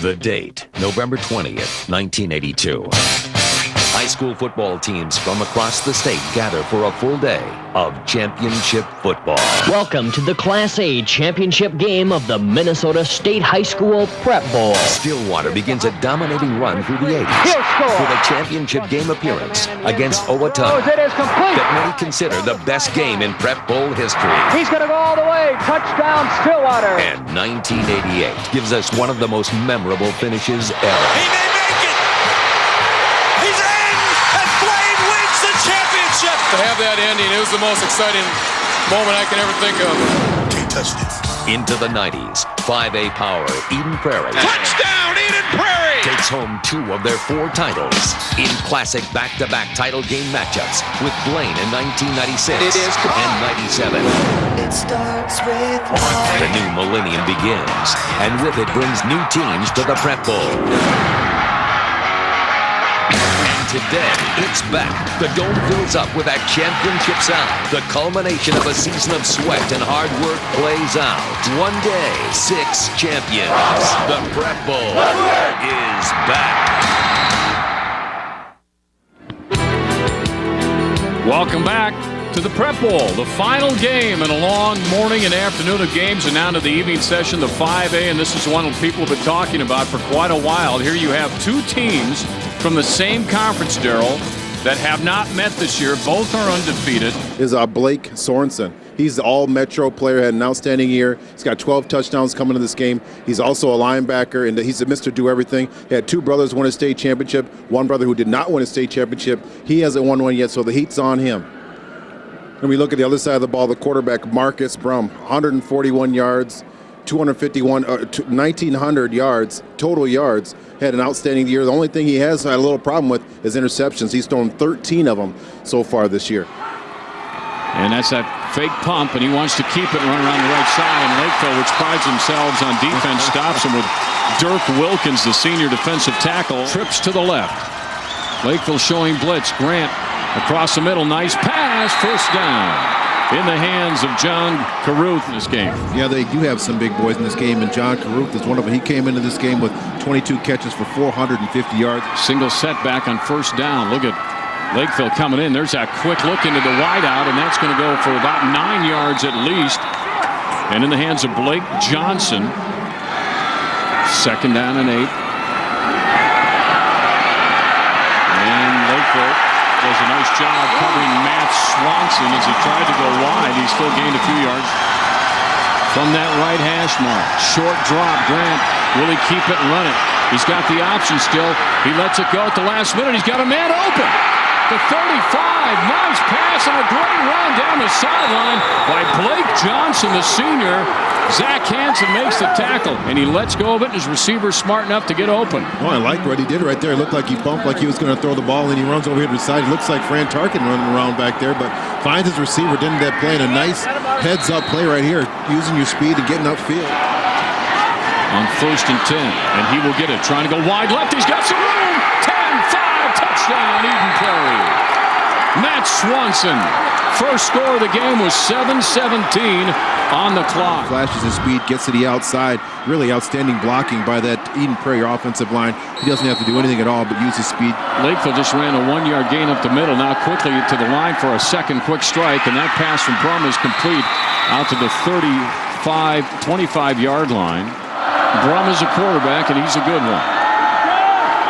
The date, November 20th, 1982. High school football teams from across the state gather for a full day of championship football. Welcome to the Class A championship game of the Minnesota State High School Prep Bowl. Stillwater begins a dominating run through the 80s with a championship game appearance against Owatonna that many consider the best game in Prep Bowl history. He's going to go all the way. Touchdown, Stillwater. And 1988 gives us one of the most memorable finishes ever. He may make it. He's in, and Blaine wins the championship. To have that ending, it was the most exciting moment I can ever think of. Can't touch this. Into the 90s, 5A power Eden Prairie Touchdown, Eden Prairie! takes home 2 of their 4 titles in classic back-to-back title game matchups with Blaine in 1996 and 97. It starts with one. The new millennium begins, and with it brings new teams to the Prep Bowl. Today, it's back. The dome fills up with that championship sound. The culmination of a season of sweat and hard work plays out. One day, 6 champions. The Prep Bowl is back. Welcome back to the Prep Bowl, the final game in a long morning and afternoon of games, and now to the evening session, the 5A, and this is one that people have been talking about for quite a while. Here you have 2 teams from the same conference, Darryl, that have not met this year. Both are undefeated. Is Blake Sorensen. He's the all-Metro player, had an outstanding year. He's got 12 touchdowns coming to this game. He's also a linebacker, and he's a Mr. Do-Everything. He had 2 brothers win a state championship, one brother who did not win a state championship. He hasn't won one yet, so the heat's on him. And we look at the other side of the ball, the quarterback, Marcus Brum, 141 yards, 1,900 yards, total yards. Had an outstanding year. The only thing he has had a little problem with is interceptions. He's thrown 13 of them so far this year. And that's that fake pump, and he wants to keep it and run around the right side. And Lakeville, which prides themselves on defense, stops him with Dirk Wilkins, the senior defensive tackle. Trips to the left. Lakeville showing blitz. Grant across the middle. Nice pass. First down. In the hands of John Carruth in this game. Yeah, they do have some big boys in this game, and John Carruth is one of them. He came into this game with 22 catches for 450 yards. Single setback on first down. Look at Lakeville coming in. There's that quick look into the wideout, and that's going to go for about 9 yards at least. And in the hands of Blake Johnson. Second down and 8. And Lakeville does a nice job covering Matt Swanson as he tried to go wide. He still gained a few yards from that right hash mark. Short drop. Grant, will he keep it and run it? He's got the option still. He lets it go at the last minute. He's got a man open. The 35. Nice pass and a great run down the sideline by Blake Johnson, the senior. Zach Hansen makes the tackle, and he lets go of it, and his receiver's smart enough to get open. Oh, I like what he did right there. It looked like he bumped like he was going to throw the ball, and he runs over here to the side. It looks like Fran Tarkin running around back there, but finds his receiver, didn't that play, and a nice heads-up play right here, using your speed and getting upfield. On 1st and 10, and he will get it. Trying to go wide left. He's got some room. 10-5, touchdown, Eden Prairie. Matt Swanson. First score of the game was 7:17 on the clock. Flashes his speed, gets to the outside. Really outstanding blocking by that Eden Prairie offensive line. He doesn't have to do anything at all but use his speed. Lakeville just ran a 1-yard gain up the middle. Now quickly to the line for a second quick strike, and that pass from Brum is complete out to the 25-yard line. Brum is a quarterback, and he's a good one.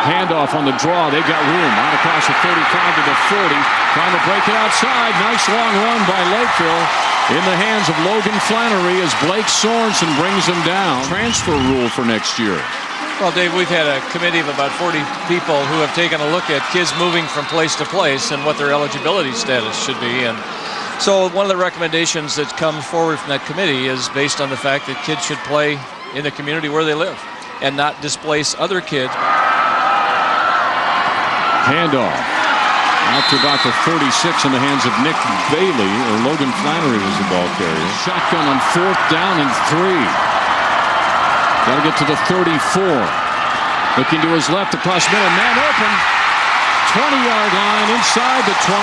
Handoff on the draw. They got room. Out across the 35 to the 40. Trying to break it outside. Nice long run by Lakeville. In the hands of Logan Flannery as Blake Sorensen brings him down. Transfer rule for next year. Well, Dave, we've had a committee of about 40 people who have taken a look at kids moving from place to place and what their eligibility status should be. And so one of the recommendations that comes forward from that committee is based on the fact that kids should play in the community where they live and not displace other kids. Handoff out to about the 36 in the hands of Nick Bailey, or Logan Flannery was the ball carrier. Shotgun on 4th down and 3. Got to get to the 34. Looking to his left across middle, man open. 20-yard line inside the 20.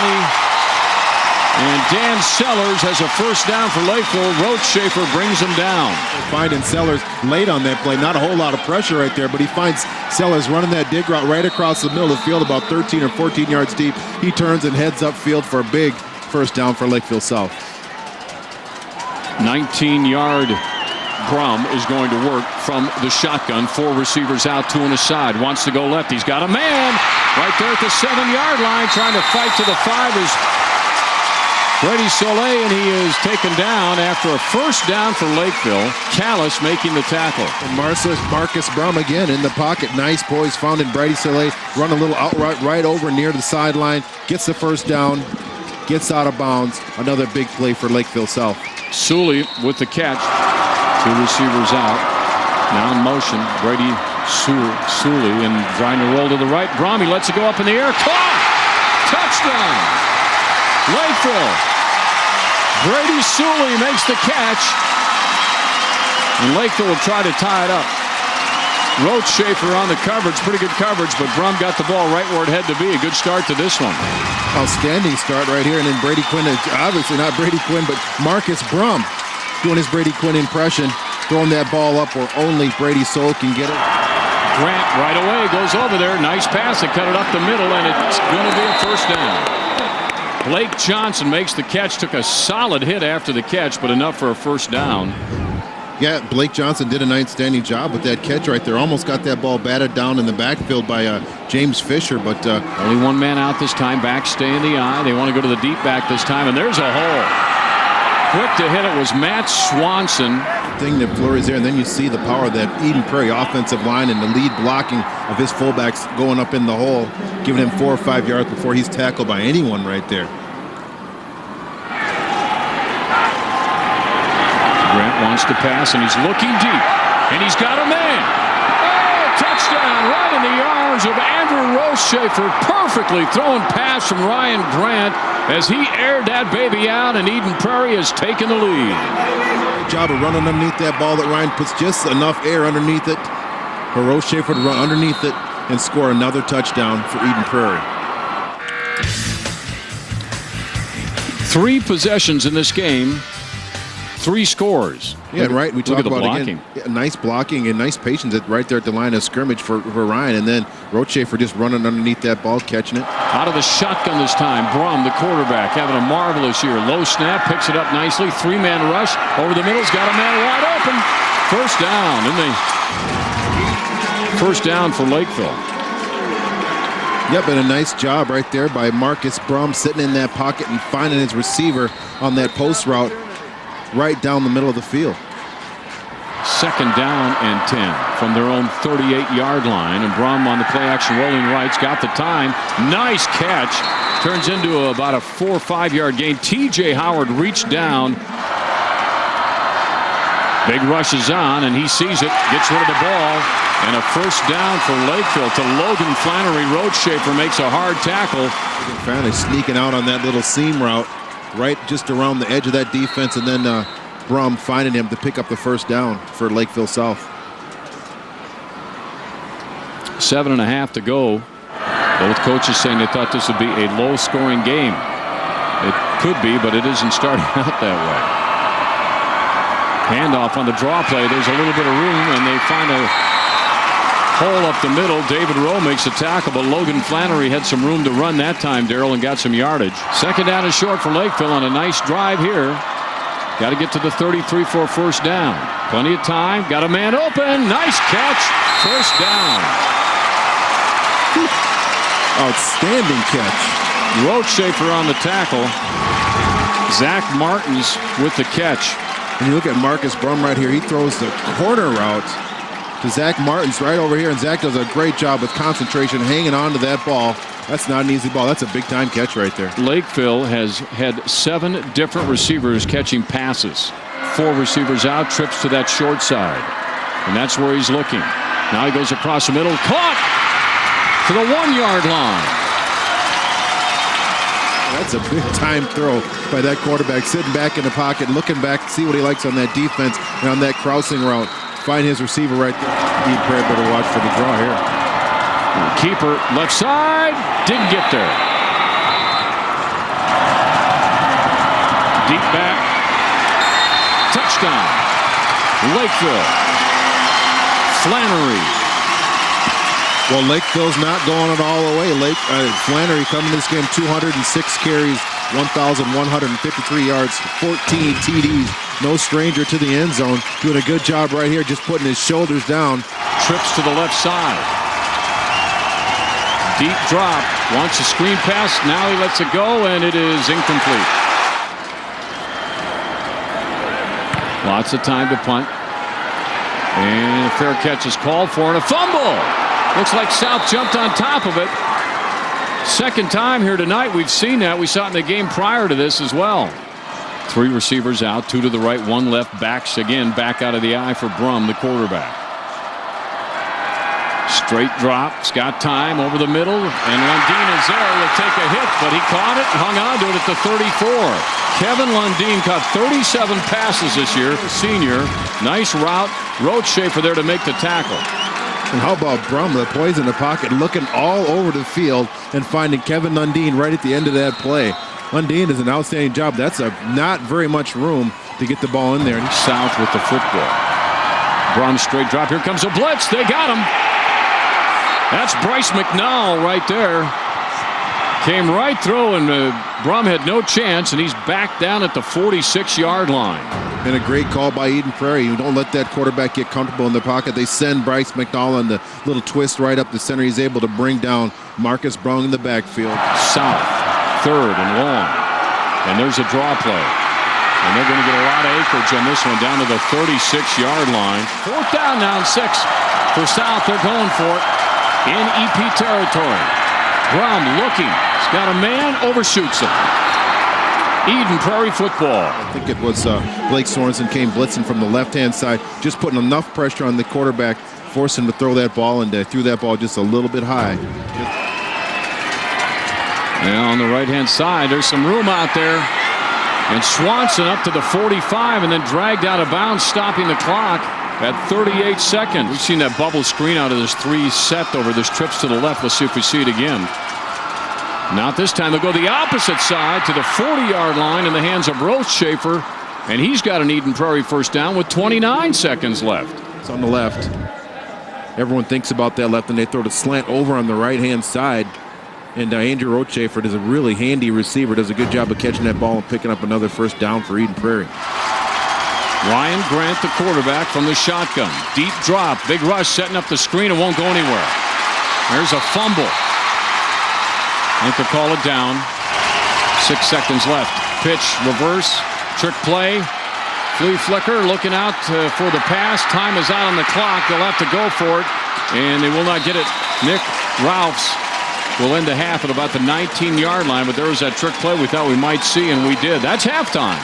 And Dan Sellers has a first down for Lakeville. Roachshafer brings him down. Finding Sellers late on that play. Not a whole lot of pressure right there, but he finds Sellers running that dig route right across the middle of the field, about 13 or 14 yards deep. He turns and heads upfield for a big first down for Lakeville South. 19-yard Brum is going to work from the shotgun. 4 receivers out, 2 on his side. Wants to go left. He's got a man right there at the 7-yard line trying to fight to the 5 is Brady Soleil, and he is taken down after a first down for Lakeville. Callis making the tackle. And Marcus Brum again in the pocket. Nice poise found in Brady Soleil. Run a little outright right over near the sideline. Gets the first down. Gets out of bounds. Another big play for Lakeville South. Sully with the catch. 2 receivers out. Now in motion. Brady Sully and trying to roll to the right. Brum, he lets it go up in the air. Caught! Touchdown! Lakeville. Brady Sully makes the catch. And Lakeville will try to tie it up. Roachshafer on the coverage. Pretty good coverage, but Brum got the ball right where it had to be. A good start to this one. Outstanding start right here. And then Brady Quinn, obviously not Brady Quinn, but Marcus Brum doing his Brady Quinn impression. Throwing that ball up where only Brady Soul can get it. Grant right away goes over there. Nice pass. They cut it up the middle, and it's going to be a first down. Blake Johnson makes the catch. Took a solid hit after the catch, but enough for a first down. Yeah, Blake Johnson did an outstanding job with that catch right there. Almost got that ball batted down in the backfield by James Fisher, but only 1 man out this time. Back stay in the eye. They want to go to the deep back this time, and there's a hole. Quick to hit it was Matt Swanson. Thing that flurries there, and then you see the power of that Eden Prairie offensive line and the lead blocking of his fullbacks going up in the hole, giving him 4 or 5 yards before he's tackled by anyone right there. Grant wants to pass, and he's looking deep, and he's got a man. Oh, touchdown right in the arms of Andrew Roachshafer. Perfectly thrown pass from Ryan Grant as he aired that baby out, and Eden Prairie has taken the lead. Job of running underneath that ball that Ryan puts just enough air underneath it for Roachshafer to run underneath it and score another touchdown for Eden Prairie. 3 possessions in this game, 3 scores. Yeah, right. We talk about blocking. Again, nice blocking and nice patience right there at the line of scrimmage for Ryan, and then Roachshafer just running underneath that ball, catching it. Out of the shotgun this time. Brum, the quarterback, having a marvelous year. Low snap, picks it up nicely. 3-man rush over the middle's got a man wide open. First down, first down for Lakeville. Yep, and a nice job right there by Marcus Brum sitting in that pocket and finding his receiver on that post route right down the middle of the field. 2nd down and 10 from their own 38-yard line, and Brum on the play action rolling rights got the time. Nice catch. Turns into about a 4 or 5 yard gain. TJ Howard reached down. Big rush is on, and he sees it, gets rid of the ball, and a first down for Lakeville to Logan Flannery. Roachshafer makes a hard tackle. Flannery sneaking out on that little seam route right just around the edge of that defense, and then Brum finding him to pick up the first down for Lakeville South. 7.5 to go. Both coaches saying they thought this would be a low-scoring game. It could be, but it isn't starting out that way. Handoff on the draw play. There's a little bit of room, and they find a hole up the middle. David Rowe makes a tackle, but Logan Flannery had some room to run that time, Darrell, and got some yardage. 2nd down is short for Lakeville on a nice drive here. Got to get to the 33 for a first down. Plenty of time. Got a man open. Nice catch. First down. Outstanding catch. Roachshafer on the tackle. Zach Martins with the catch. And you look at Marcus Brum right here. He throws the corner route to Zach Martins right over here, and Zach does a great job with concentration, hanging on to that ball. That's not an easy ball. That's a big-time catch right there. Lakeville has had 7 different receivers catching passes. 4 receivers out, trips to that short side. And that's where he's looking. Now he goes across the middle. Caught to the 1-yard line. That's a big-time throw by that quarterback, sitting back in the pocket, looking back to see what he likes on that defense and on that crossing route. Find his receiver right there. Eden Prairie better watch for the draw here. Keeper left side, didn't get there. Deep back. Touchdown. Lakeville. Flannery. Well, Lakeville's not going it all the way. Flannery coming to this game, 206 carries, 1,153 yards, 14 TDs. No stranger to the end zone. Doing a good job right here, just putting his shoulders down. Trips to the left side. Deep drop. Wants a screen pass. Now he lets it go, and it is incomplete. Lots of time to punt. And a fair catch is called for, and a fumble. Looks like South jumped on top of it. Second time here tonight we've seen that. We saw it in the game prior to this as well. 3 receivers out, 2 to the right, 1 left. Backs again, back out of the eye for Brum, the quarterback. Straight drop. It's got time over the middle, and Lundeen is there to take a hit, but he caught it and hung on to it at the 34. Kevin Lundeen caught 37 passes this year. Senior. Nice route. Roadshafer there to make the tackle. And how about Brum, the poise in the pocket, looking all over the field and finding Kevin Lundeen right at the end of that play. Lundeen does an outstanding job. That's not very much room to get the ball in there. South with the football. Brum straight drop. Here comes a blitz. They got him. That's Bryce McNall right there. Came right through, and Brum had no chance, and he's back down at the 46-yard line. And a great call by Eden Prairie. You don't let that quarterback get comfortable in the pocket. They send Bryce McNall on the little twist right up the center. He's able to bring down Marcus Brown in the backfield. South, 3rd and long. And there's a draw play. And they're going to get a lot of acreage on this one, down to the 36-yard line. 4th down now and 6 for South. They're going for it in EP territory. Brum looking. He's got a man, overshoots him. Eden Prairie football. I think it was Blake Sorensen came blitzing from the left-hand side, just putting enough pressure on the quarterback, forced him to throw that ball, and threw that ball just a little bit high. Now on the right-hand side, there's some room out there. And Swanson up to the 45 and then dragged out of bounds, stopping the clock at 38 seconds. We've seen that bubble screen out of this 3 set over this trips to the left. Let's see if we see it again. Not this time. They'll go the opposite side to the 40-yard line in the hands of Roadshafer, and he's got an Eden Prairie first down with 29 seconds left. It's on the left. Everyone thinks about that left, and they throw the slant over on the right-hand side. And Andrew Roadshafer is a really handy receiver, does a good job of catching that ball and picking up another first down for Eden Prairie. Ryan Grant, the quarterback, from the shotgun. Deep drop, big rush, setting up the screen. It won't go anywhere. There's a fumble. I think they'll call it down. 6 seconds left. Pitch, reverse, trick play. Flea flicker, looking out for the pass. Time is out on the clock. They'll have to go for it, and they will not get it. Nick Ralphs will end the half at about the 19-yard line, but there was that trick play we thought we might see, and we did. That's halftime.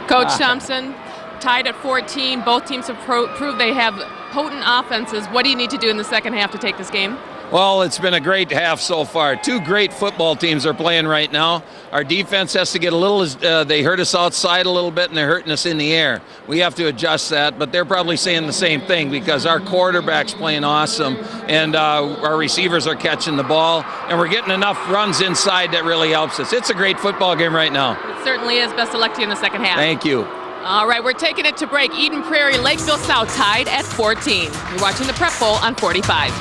Coach Thompson, tied at 14. Both teams have proved they have potent offenses. What do you need to do in the second half to take this game? Well, it's been a great half so far. 2 great football teams are playing right now. Our defense has to get a little, they hurt us outside a little bit, and they're hurting us in the air. We have to adjust that, but they're probably saying the same thing because our quarterback's playing awesome, and our receivers are catching the ball, and we're getting enough runs inside that really helps us. It's a great football game right now. It certainly is. Best of luck to you in the second half. Thank you. All right, we're taking it to break. Eden Prairie, Lakeville South tied at 14. You're watching the Prep Bowl on 45.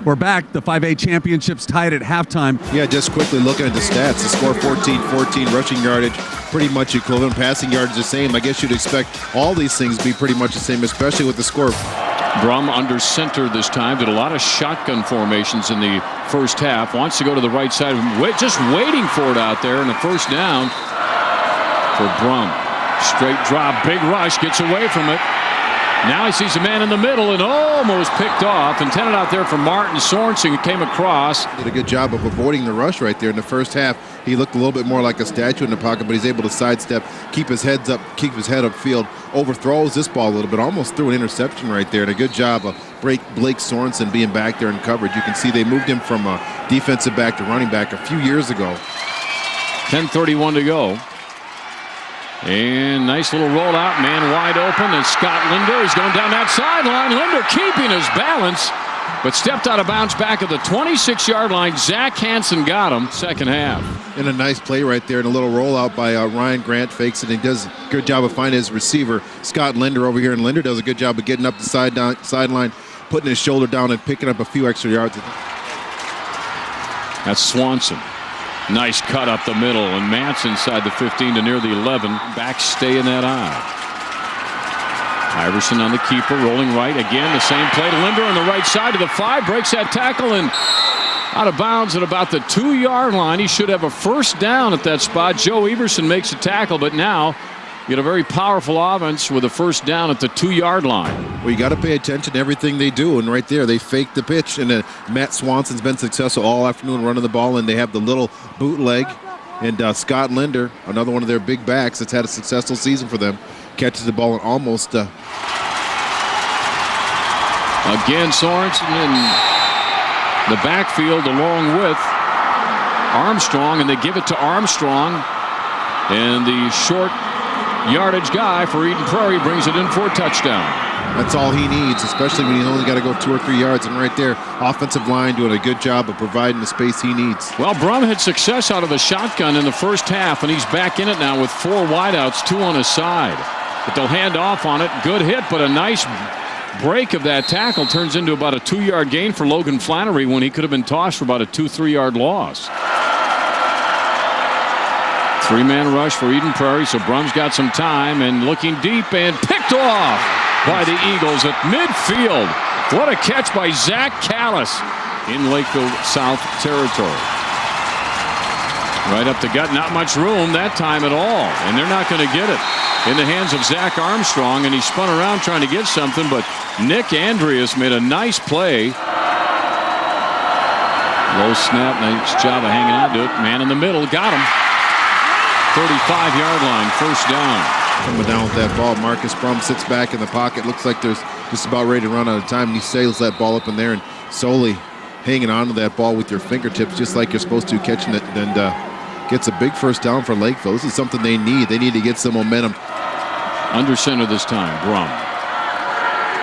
We're back. The 5A championships tied at halftime. Yeah, just quickly looking at the stats. The score 14-14, rushing yardage pretty much equivalent, passing yardage the same. I guess you'd expect all these things to be pretty much the same, especially with the score. Brum under center this time. Did a lot of shotgun formations in the first half. Wants to go to the right side. Just waiting for it out there, and a first down for Brum. Straight drop, big rush, gets away from it. Now he sees a man in the middle and almost picked off. Intended out there for Martin Sorensen, who came across. Did a good job of avoiding the rush right there in the first half. He looked a little bit more like a statue in the pocket, but he's able to sidestep, keep his head upfield, overthrows this ball a little bit, almost threw an interception right there, and a good job of Blake Sorensen being back there in coverage. You can see they moved him from a defensive back to running back a few years ago. 10:31 to go. And nice little rollout, man wide open, and Scott Linder is going down that sideline. Linder keeping his balance but stepped out of bounds back at the 26-yard line. Zach Hansen got him second half. And a nice play right there, and a little rollout by Ryan Grant. Fakes it, and he does a good job of finding his receiver, Scott Linder, over here. And Linder does a good job of getting up the sideline, putting his shoulder down and picking up a few extra yards. That's Swanson. Nice cut up the middle, and Mance inside the 15 to near the 11. Back stay in that eye. Iverson on the keeper, rolling right again. The same play to Linder on the right side of the 5. Breaks that tackle and out of bounds at about the 2-yard line. He should have a first down at that spot. Joe Everson makes a tackle, but now you get a very powerful offense with a first down at the 2-yard line. Well, you got to pay attention to everything they do, and right there they fake the pitch. And Matt Swanson's been successful all afternoon running the ball, and they have the little bootleg. And Scott Linder, another one of their big backs that's had a successful season for them, catches the ball and almost. Again, Sorensen in the backfield along with Armstrong, and they give it to Armstrong, and the short yardage guy for Eden Prairie brings it in for a touchdown. That's all he needs, especially when he's only got to go 2 or 3 yards. And right there, offensive line doing a good job of providing the space he needs. Well, Brum had success out of the shotgun in the first half, and he's back in it now with 4 wideouts, 2 on his side. But they'll hand off on it. Good hit, but a nice break of that tackle turns into about a 2-yard gain for Logan Flannery when he could have been tossed for about a 2-3 yard loss. 3-man rush for Eden Prairie, so Brum's got some time and looking deep and picked off by the Eagles at midfield. What a catch by Zach Callis in Lakeville South territory. Right up the gut, not much room that time at all, and they're not going to get it in the hands of Zach Armstrong, and he spun around trying to get something, but Nick Andreas made a nice play. Low snap, nice job of hanging on to it. Man in the middle, got him. 35-yard line, first down. Coming down with that ball, Marcus Brum sits back in the pocket. Looks like there's just about ready to run out of time, and he sails that ball up in there and solely hanging on to that ball with your fingertips, just like you're supposed to, catching it, and gets a big first down for Lakeville. This is something they need. They need to get some momentum. Under center this time, Brum.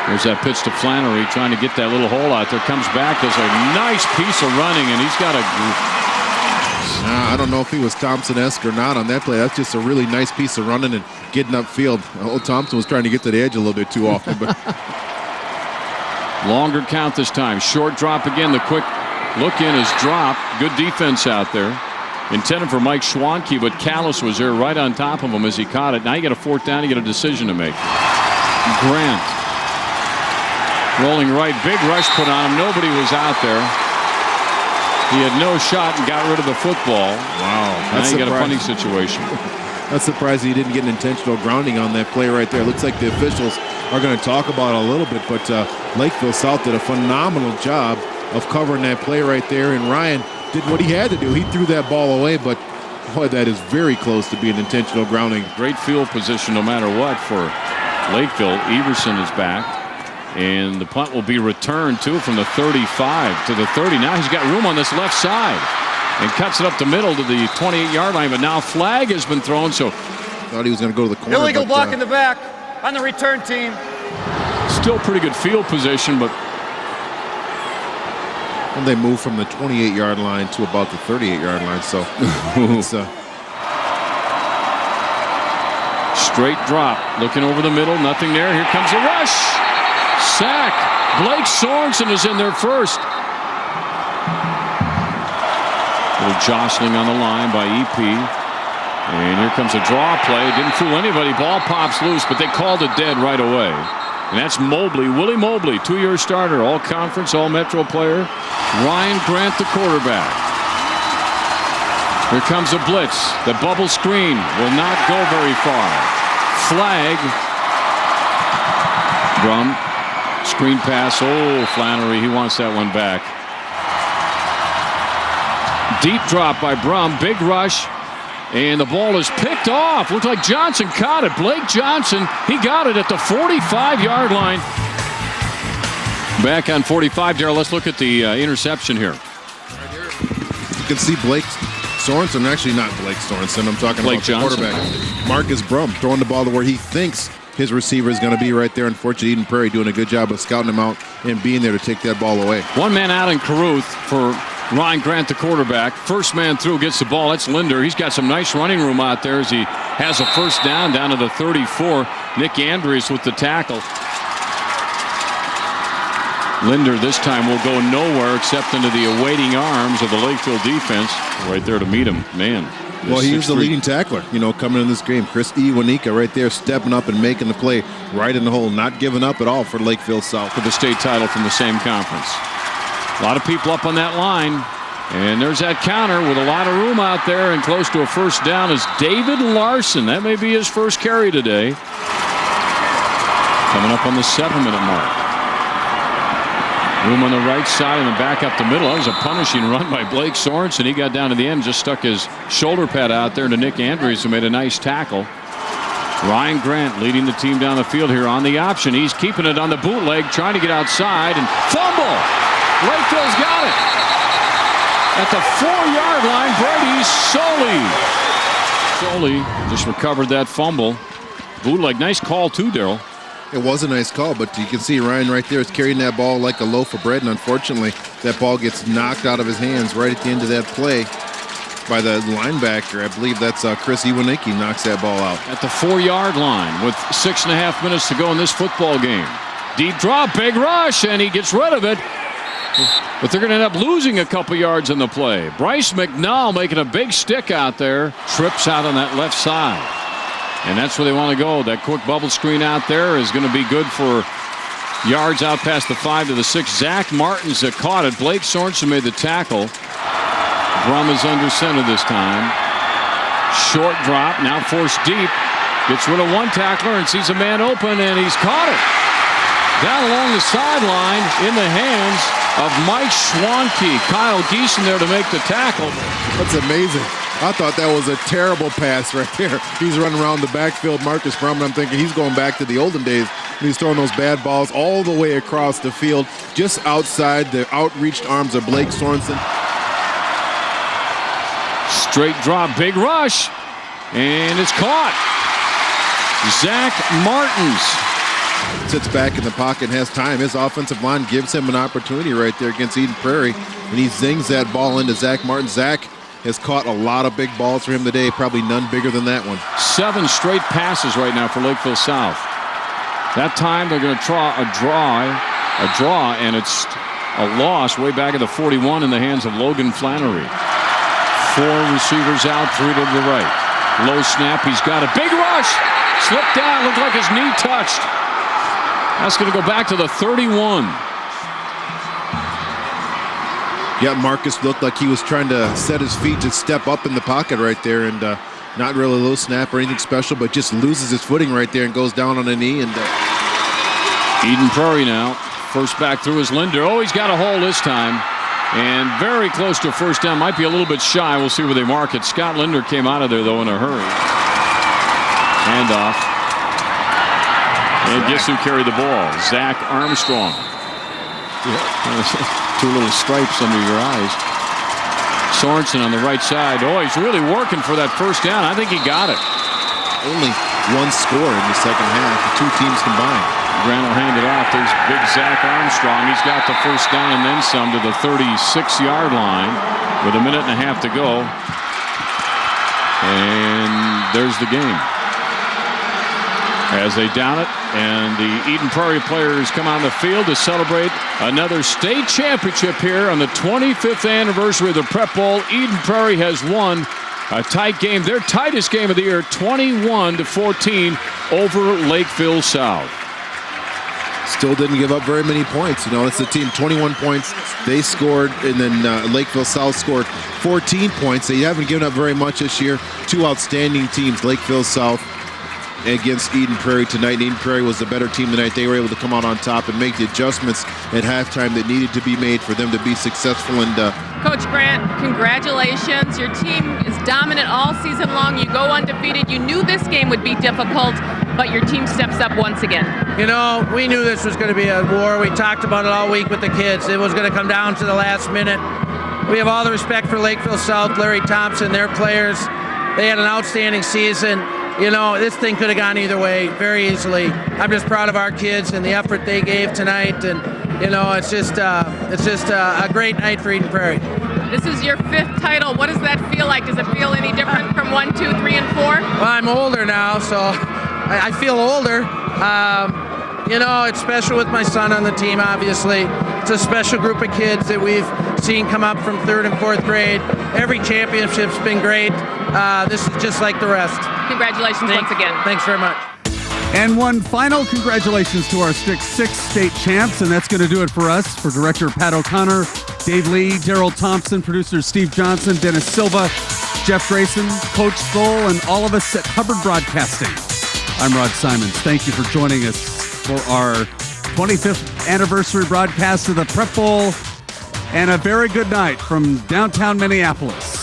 There's that pitch to Flannery, trying to get that little hole out there. Comes back, does a nice piece of running, and he's got a... I don't know if he was Thompson-esque or not on that play. That's just a really nice piece of running and getting upfield. Old Thompson was trying to get to the edge a little bit too often. But longer count this time. Short drop again. The quick look in is dropped. Good defense out there. Intended for Mike Schwanke, but Callis was there right on top of him as he caught it. Now you get a 4th down. You get a decision to make. Grant. Rolling right. Big rush put on him. Nobody was out there. He had no shot and got rid of the football. Wow. Now you got a punting situation. That's surprising he didn't get an intentional grounding on that play right there. Looks like the officials are going to talk about it a little bit, but Lakeville South did a phenomenal job of covering that play right there, and Ryan did what he had to do. He threw that ball away, but boy, that is very close to being intentional grounding. Great field position no matter what for Lakeville. Everson is back. And the punt will be returned, too, from the 35 to the 30. Now he's got room on this left side and cuts it up the middle to the 28-yard line. But now flag has been thrown, so... Thought he was going to go to the corner. Illegal block in the back on the return team. Still pretty good field position, but... And they moved from the 28-yard line to about the 38-yard line, so... it's, straight drop. Looking over the middle, nothing there. Here comes the rush. Sack. Blake Sorensen is in there first. Little jostling on the line by EP. And here comes a draw play. Didn't fool anybody. Ball pops loose, but they called it dead right away. And that's Mobley, Willie Mobley, 2-year starter, all-conference, all-metro player. Ryan Grant, the quarterback. Here comes a blitz. The bubble screen will not go very far. Flag. Brum. Screen pass. Oh, Flannery. He wants that one back. Deep drop by Brum. Big rush. And the ball is picked off. Looked like Johnson caught it. Blake Johnson, he got it at the 45-yard line. Back on 45, Darryl. Let's look at the interception here. Right here. You can see Blake Sorensen. Actually, not Blake Sorensen. I'm talking Blake about the quarterback. Marcus Brum throwing the ball to where he thinks his receiver is going to be right there. Unfortunately, Eden Prairie doing a good job of scouting him out and being there to take that ball away. One man out in Caruth for Ryan Grant, the quarterback. First man through gets the ball. That's Linder. He's got some nice running room out there as he has a first down to the 34. Nick Andrews with the tackle. Linder this time will go nowhere except into the awaiting arms of the Lakeville defense. Right there to meet him. Man. Well, he was the leading tackler, coming in this game. Chris Iwanika right there stepping up and making the play right in the hole, not giving up at all for Lakeville South. For the state title from the same conference. A lot of people up on that line. And there's that counter with a lot of room out there, and close to a first down is David Larson. That may be his first carry today. Coming up on the 7-minute mark. Room on the right side and then back up the middle. That was a punishing run by Blake Sorensen. He got down to the end, just stuck his shoulder pad out there to Nick Andrews, who made a nice tackle. Ryan Grant leading the team down the field here on the option. He's keeping it on the bootleg, trying to get outside, and fumble. Lakeville's got it. At the 4-yard line, Brady Soley just recovered that fumble. Bootleg, nice call too, Darrell. It was a nice call, but you can see Ryan right there is carrying that ball like a loaf of bread, and unfortunately, that ball gets knocked out of his hands right at the end of that play by the linebacker. I believe that's Chris Iwanicki knocks that ball out. At the 4-yard line with 6.5 minutes to go in this football game. Deep drop, big rush, and he gets rid of it. But they're going to end up losing a couple yards in the play. Bryce McNall making a big stick out there. Trips out on that left side. And that's where they want to go. That quick bubble screen out there is going to be good for yards out past the 5 to the 6. Zach Martins caught it. Blake Sorensen made the tackle. Brum is under center this time. Short drop, now forced deep. Gets rid of one tackler and sees a man open, and he's caught it. Down along the sideline in the hands of Mike Schwanke. Kyle Geeson there to make the tackle. That's amazing. I thought that was a terrible pass right there. He's running around the backfield, Marcus Brum, and I'm thinking he's going back to the olden days. He's throwing those bad balls all the way across the field, just outside the outreached arms of Blake Sorensen. Straight drop, big rush, and it's caught. Zach Martins sits back in the pocket and has time. His offensive line gives him an opportunity right there against Eden Prairie, and he zings that ball into Zach Martin. Zach has caught a lot of big balls for him today, probably none bigger than that one. 7 straight passes right now for Lakeville South. That time they're going to try a draw, and it's a loss way back at the 41 in the hands of Logan Flannery. 4 receivers out, 3 to the right. Low snap, he's got a big rush. Slipped down, looked like his knee touched. That's going to go back to the 31. Yeah, Marcus looked like he was trying to set his feet to step up in the pocket right there, and not really a low snap or anything special, but just loses his footing right there and goes down on a knee. And Eden Prairie now. First back through is Linder. Oh, he's got a hole this time. And very close to a first down. Might be a little bit shy. We'll see where they mark it. Scott Linder came out of there, though, in a hurry. Handoff. And guess who carried the ball? Zach Armstrong. Yeah. 2 little stripes under your eyes. Sorensen on the right side. Oh, he's really working for that first down. I think he got it. Only 1 score in the second half. The 2 teams combined. Grant will hand it off. There's big Zach Armstrong. He's got the first down and then some to the 36-yard line with 1.5 minutes to go. And there's the game. As they down it, and the Eden Prairie players come on the field to celebrate another state championship here on the 25th anniversary of the Prep Bowl. Eden Prairie has won a tight game, their tightest game of the year, 21-14 over Lakeville South. Still didn't give up very many points. It's the team 21 points. They scored, and then Lakeville South scored 14 points. They haven't given up very much this year. 2 outstanding teams, Lakeville South against Eden Prairie tonight. Eden Prairie was the better team tonight. They were able to come out on top and make the adjustments at halftime that needed to be made for them to be successful. And Coach Grant, congratulations. Your team is dominant all season long. You go undefeated. You knew this game would be difficult, but your team steps up once again. We knew this was going to be a war. We talked about it all week with the kids. It was going to come down to the last minute. We have all the respect for Lakeville South, Larry Thompson, their players. They had an outstanding season. this thing could have gone either way very easily. I'm just proud of our kids and the effort they gave tonight, and it's just a great night for Eden Prairie. This is your 5th title. What does that feel like? Does it feel any different from 1, 2, 3, and 4? Well, I'm older now, so I feel older. It's special with my son on the team, obviously. It's a special group of kids that we've seen come up from 3rd and 4th grade. Every championship's been great. This is just like the rest. Congratulations once again. Thanks very much. And one final congratulations to our 6 state champs, and that's going to do it for us. For Director Pat O'Connor, Dave Lee, Daryl Thompson, producers Steve Johnson, Dennis Silva, Jeff Grayson, Coach Stoll, and all of us at Hubbard Broadcasting. I'm Rod Simons. Thank you for joining us for our 25th anniversary broadcast of the Prep Bowl, and a very good night from downtown Minneapolis.